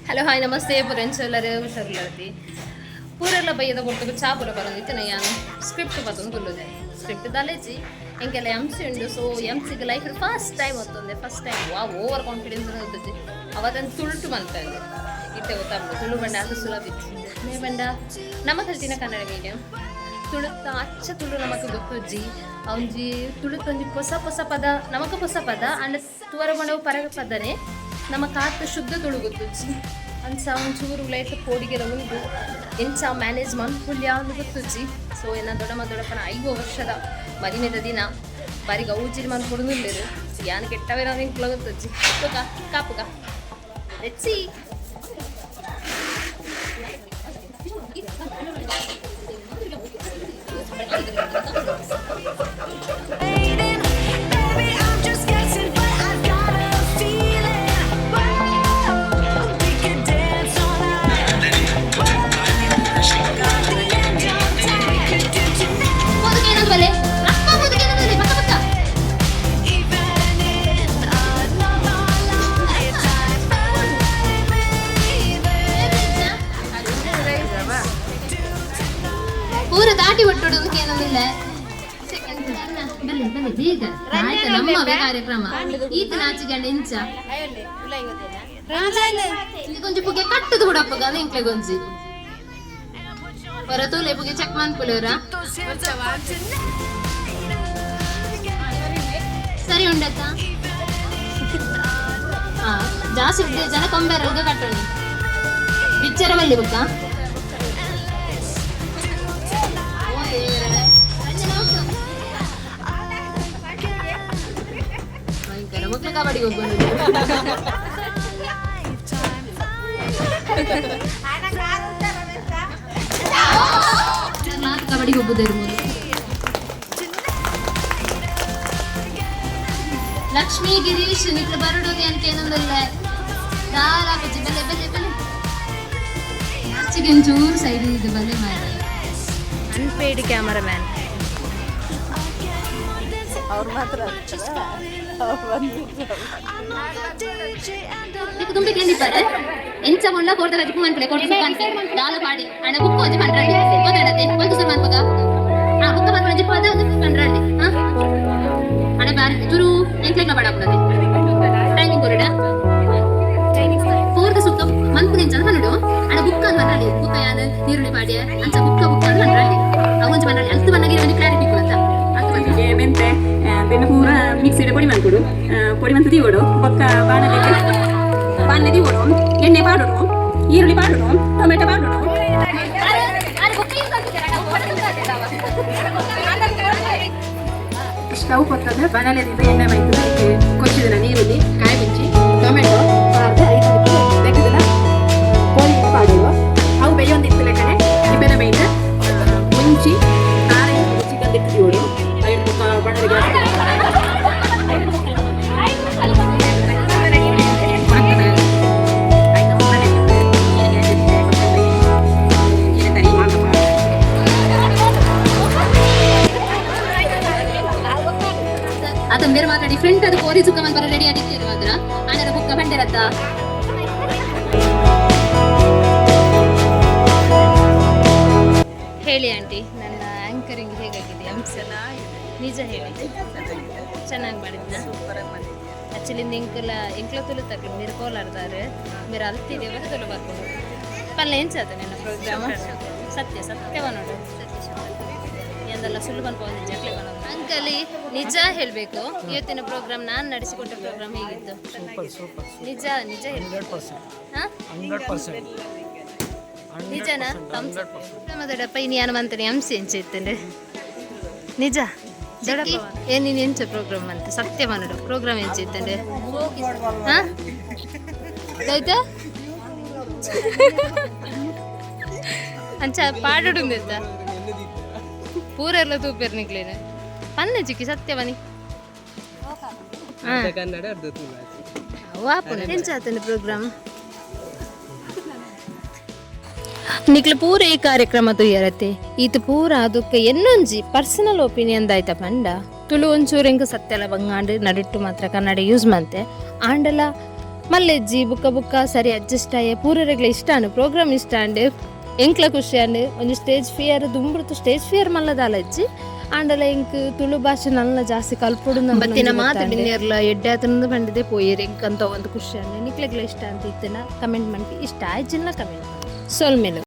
hello hi ನಮಸ್ತೆ ಪುರೆಂಚು ಎಲ್ಲರೂ ಹುಷಾರಿಲ್ಲತಿ ಪೂರೆಲ್ಲ ಬೈಯದ ಕೊಟ್ಟು ಚಾಪುರ ಬರೋದಿತ್ತು ನಾನು ಸ್ಕ್ರಿಪ್ಟ್ ಬರ್ತಂದು ತುಲ್ಲುದೆ ಸ್ಕ್ರಿಪ್ಟ್ ತಲೆಜಿ ಎಂಕೆಲ್ಲ ಎಂಸಿ ಉಂಡು ಸೊ ಎಂಸಿಗೆ ಲೈಫ್ ಫಸ್ಟ್ ಟೈಮ್ ಹೊತ್ತೊಂದೆ ಫಸ್ಟ್ ಟೈಮ್ ಓವರ್ ಕಾನ್ಫಿಡೆನ್ಸ್ ಗೊತ್ತೈತಿ ಅವತ್ತನ್ನು ತುಳುಟು ಬಂತಂದೆ ಇಟ್ಟೆ ಗೊತ್ತಾಗ್ಬೋದು ತುಳು ಬಂಡ ಅದು ಸುಲಭಿತ್ತು ಮೇ ಬಂಡ ನಮ್ಮ ಕಲ್ತಿನ ಕನ್ನಡ ಮೀಡಿಯಂ ತುಳುತ್ತ ಅಚ್ಚ ತುಳು ನಮಗೆ ಗೊತ್ತಜ್ಜಿ ಅವನ್ಜಿ ತುಳುತ್ತೊಂಜಿ ಹೊಸ ಹೊಸ ಪದ ನಮಕ ಹೊಸ ಪದ ಅಂಡ್ ತೂವರ ಮಾಡವು ಪರಗ ಪದನೇ ನಮ್ಮ ಕಾತ ಶುದ್ಧ ತುಳು ಗೊತ್ತಜ್ಜಿ ಅಂಚ ಒಂಚೂರು ಲೈಟ್ ಕೋಡಿಗೆಲ್ಲ ಉಂಟು ಎಂಚ ಮ್ಯಾನೇಜ್ ಮನ್ಪುಲ್ಯ ಅಂದು ಗೊತ್ತಜ್ಜಿ ಸೊ ಏನ ದೊಡ್ಡಪ್ಪನ 5 ವರ್ಷದ ಮದಿಮೆದ ದಿನ ಬಾರಿ ಗೌಜಿರಿ ಮನ್ಕೊಡುದಿಲ್ಲೇರು ಯಾನು ಕೆಟ್ಟವೇ ನಾವು ಹಿಂಗೆ ಗೊತ್ತಜ್ಜಿ ಕಾಪುಗ ಲೆಟ್ಸಿ ಪೂರ ದಾಟಿ ಒಟ್ಟೋಡೋದು ಏನಂದಿಲ್ಲ ಬೇಗ ನಮ್ಮ ಕಾರ್ಯಕ್ರಮ ಈತ ನಾಚಿಗಂಡ ಇಂಚ ಕೊಂಚ ಪುಗೆ ಕಟ್ಟದು ಬಿಡಪ್ಪಗ ಅದು ಇಂಕ್ಲೆ ಗೊಂಜಿ ಹೊರ ತೋಲೆ ಪುಗೆ ಚೆಕ್ ಮಾಡ್ಕೊಳ್ಳೋರ ಸರಿ ಉಂಡಕ್ಕ ಜಾಸ್ತಿ ಜನ ಕೊಂಬೆರಲ್ಗ ಕಟ್ಟೋಣ ಪಿಕ್ಚರ್ ಬಲ್ಲಿ ಬುಕ್ಕ ಮಕ್ಕಳು ಕಬಡ್ಡಿ ಹೋಗ್ಬೋದು ಕಬಡ್ಡಿ ಹೋಗ್ಬೋದು ಇರ್ಬೋದು ಲಕ್ಷ್ಮೀ ಗಿರೀಶ್ ನಿಕ್ಲು ಬರಡೋದಿ ಅಂತ ಏನೊಂದಲ್ಲ ದಾರ ಬಜ್ಜಿ ಬೆಲೆ ಬೆಲೆ ಬೆಲೆ ಆಚೆಗೆ ಒಂಚೂರು ಸೈಡ್ ಇದು ಬಲೆ ಮಾಡಿ ಅನ್ಪೇಯ್ಡ್ ಕ್ಯಾಮರಾಮ್ಯಾನ್ ಅವ್ರು ಮಾತ್ರ ತುಂಬಿ ಕೇಳಿದ್ದಾರೆ ಎಂಚ ಮೊಂಡ ಕೋರ್ದ ರಜಕು ಮನ್ಪಲೆ ಕೋರ್ದ ಕಾಂತೆ ದಾಲು ಪಾಡಿ ಅಣ್ಣ ಬುಕ್ ಒಂಜಿ ಪಂಡ್ರಳ್ಳಿ ಓದಾಡತೆ ಒಂದು ಸರ್ ಮನ್ಪಗ ಆ ಬುಕ್ ಮನ್ಪಲೆ ಜಿಪ್ಪ ಅದ ಒಂದು ಪಂಡ್ರಳ್ಳಿ ಅಣ್ಣ ಬಾರಿ ಚುರು ಎಂಕ್ಲೆಗ್ನ ಬಾಡಾಕುತ್ತದೆ ಟ್ರೈನಿಂಗ್ ಕೊರಿಡ ಕೋರ್ದ ಸುತ್ತ ಮನ್ಪು ಎಂಚ ಪನ್ನಡು ಅಣ್ಣ ಬುಕ್ ಅಂತ ಪಂಡ್ರಳ್ಳಿ ಬುಕ್ಕ ಯಾನ ನೀರುಳ್ಳಿ ಪಾಡಿ ಅಂಚ ಬುಕ್ಕ ಅಂತ ಪಂಡ್ರಳ್ಳಿ ಅವೊಂಜಿ ಪಂಡ್ರಳ್ಳಿ ಅಲ್ತು ಬನ್ನಗೆ ಒಂದು ಕ್ಲಾರಿಟಿ ಕೊಡತ್ತ ಅದು ಬಂದಿಗೆ ಮೆಂತೆ ಬೆನ್ನು ಪೂರ ಮಿಕ್ಸಿಡ್ ಪೊಡಿ ಮಾಡ್ಕೊಡು ಪೊಡಿ ಮಂತು ತೀವಡು ಬೊಕ್ಕ ಬಾಣಲೆ ತೀವಡು ಎಣ್ಣೆ ಪಾಡೋಡು ಈರುಳ್ಳಿ ಪಾಡೋಡು ಟೊಮೆಟೊ ಪಾಡೋಡು ಸ್ಟವ್ ಕೊತ್ತದ ಬಾಣಲೆದಿಂದ ಎಣ್ಣೆ ಬೈತು ಕೊಚ್ಚಿದ ನೀರುಳ್ಳಿ ಕಾಯಿ ಬಿಚ್ಚಿ ಟೊಮೆಟೊ ಅರ್ಧ 5 ನಿಮಿಷ ತೆಗೆದಿಲ್ಲ ಕೋಳಿ ಪಾಡುವ ಅವು ಬೇಯೊಂದಿತ್ತು ಲೆಕ್ಕನೆ ಇಬ್ಬರ ಬೈದ ಮುಂಚಿ ಖಾರ ಚಿಕನ್ ತೆಗೆದಿವಳು ಅದು ಬೇರೆ ಮಾತ್ರ ಡಿಫ್ರೆಂಟ್ ಅದು ಕೋರಿ ಸುಕ್ಕ ಬರ ರೆಡಿ ಆಗಿತ್ತು ಮಾತ್ರ ಆನರ ಬುಕ್ಕ ಬಂದಿರತ್ತ ಹೇಳಿ ಆಂಟಿ ನನ್ನ ಆಂಕರಿಂಗ್ ಹೇಗಾಗಿದೆ ಅಂಶ ನಿಜ ಹೇಳಿ ಚೆನ್ನಾಗಿ ಮಾಡಿದ್ನ ಆ್ಯಕ್ಚುಲಿ ಎಂಕ್ಲ ತುಳುತ್ತಕ್ಕೆ మీరు ಕೋಲಾರದಾರು మీరు ಅಲ್ತಿದೆ ಬರ ತುಳು ಬರ್ಬೋದು ಪಲ್ಲ ಎಂಚಾದ ನನ್ನ ಪ್ರೋಗ್ರಾಮ್ ಸತ್ಯ ಸತ್ಯವ ನೋಡು ಎಂದೆಲ್ಲ ಸುಳ್ಳು ಬಂದ್ಕೊಂಡು ಜಕ್ಲೆ ಬರೋದು ಅಂಕಲಿ ನಿಜ ಹೇಳಬೇಕು ಇವತ್ತಿನ ಪ್ರೋಗ್ರಾಮ್ ನಾನು ನಡೆಸಿಕೊಟ್ಟ ಪ್ರೋಗ್ರಾಮ್ ಹೇಗಿತ್ತು ನಿಜ ನಿಜ ಹೇಳಬೇಕು ನಿಜನಾ ದೊಡ್ಡಪ್ಪ ಇನ್ನು ಯಾನು ಮಂತಾನೆ ಅಂಶ ಎಂಚಿತ್ತಂದ್ರೆ ನಿಜ ದೊಡ್ಡಪ್ಪ ಏನು ನೀನು ಎಂಚ ಪ್ರೋಗ್ರಾಮ್ ಅಂತ ಸತ್ಯ ಮಾಡೋದು ಪ್ರೋಗ್ರಾಮ್ ಎಂಚಿತ್ತಂದ್ರೆ ಹಾಂ ಆಯ್ತಾ ಅಂಚ ಪಾಡೋಡು ಎಂತ ಪೂರ ಎಲ್ಲ ತೂಪೇರು ನಿಕ್ಲೇನೆ ಪನ್ನೆ ಚಿಕ್ಕಿ ಸತ್ಯವನಿ ಎಂಚಾತಂದ್ರೆ ಪ್ರೋಗ್ರಾಮ್ ನಿಕ್ಲ ಪೂರ ಈ ಕಾರ್ಯಕ್ರಮ ತುಯ್ಯರತೆ ಇದು ಪೂರ ಅದಕ್ಕೆ ಎನ್ನೊಂಜಿ ಪರ್ಸನಲ್ ಒಪಿನಿಯನ್ ದಾಯ್ತ ಪಂಡ ತುಳು ಒಂಚೂರು ಹೆಂಗೆ ಸತ್ಯಲ ಬಂಗಾಂಡು ನಡಿಟ್ಟು ಮಾತ್ರ ಕನ್ನಡ ಯೂಸ್ ಮಂತೆ ಆಂಡಲ ಮಲ್ಲೆಜ್ಜಿ ಬುಕ್ಕ ಬುಕ್ಕ ಸರಿ ಅಡ್ಜಸ್ಟ್ ಆಯೆ ಪೂರರೆಗ್ಲ ಇಷ್ಟ ಅನ್ನು ಪ್ರೋಗ್ರಾಮ್ ಇಷ್ಟ ಅಂಡ್ ಎಂಕ್ಲ ಖುಷಿ ಅಂಡ್ ಒಂದು ಸ್ಟೇಜ್ ಫಿಯರ್ ದುಂಬುರ್ತು ಸ್ಟೇಜ್ ಫಿಯರ್ ಮಲ್ಲದಾಲಜ್ಜಿ ಆಂಡಲ ಎಂಕ್ ತುಳು ಭಾಷೆ ನಲ್ಲ ಜಾಸ್ತಿ ಕಲ್ಪೊಡು ಬತ್ತಿನ ಮಾತಾಡಿನೇರ್ಲ ಎಡ್ಡೆ ಆತನಂದು ಬಂದಿದೆ ಪೋಯಿರ್ ಎಂಕ್ ಅಂತ ಒಂದು ಖುಷಿ ಅಂಡ್ ನಿಕ್ಲೆಗ್ಲ ಇಷ್ಟ ಅಂತ ಇತ್ತಿನ ಕಮೆಂಟ್ ಮಾಡಿ ಇಷ್ಟ ಆಯ್ಜಿಲ್ಲ ಕಮೆಂಟ್ ಸೊಲ್ಮೇಲೆ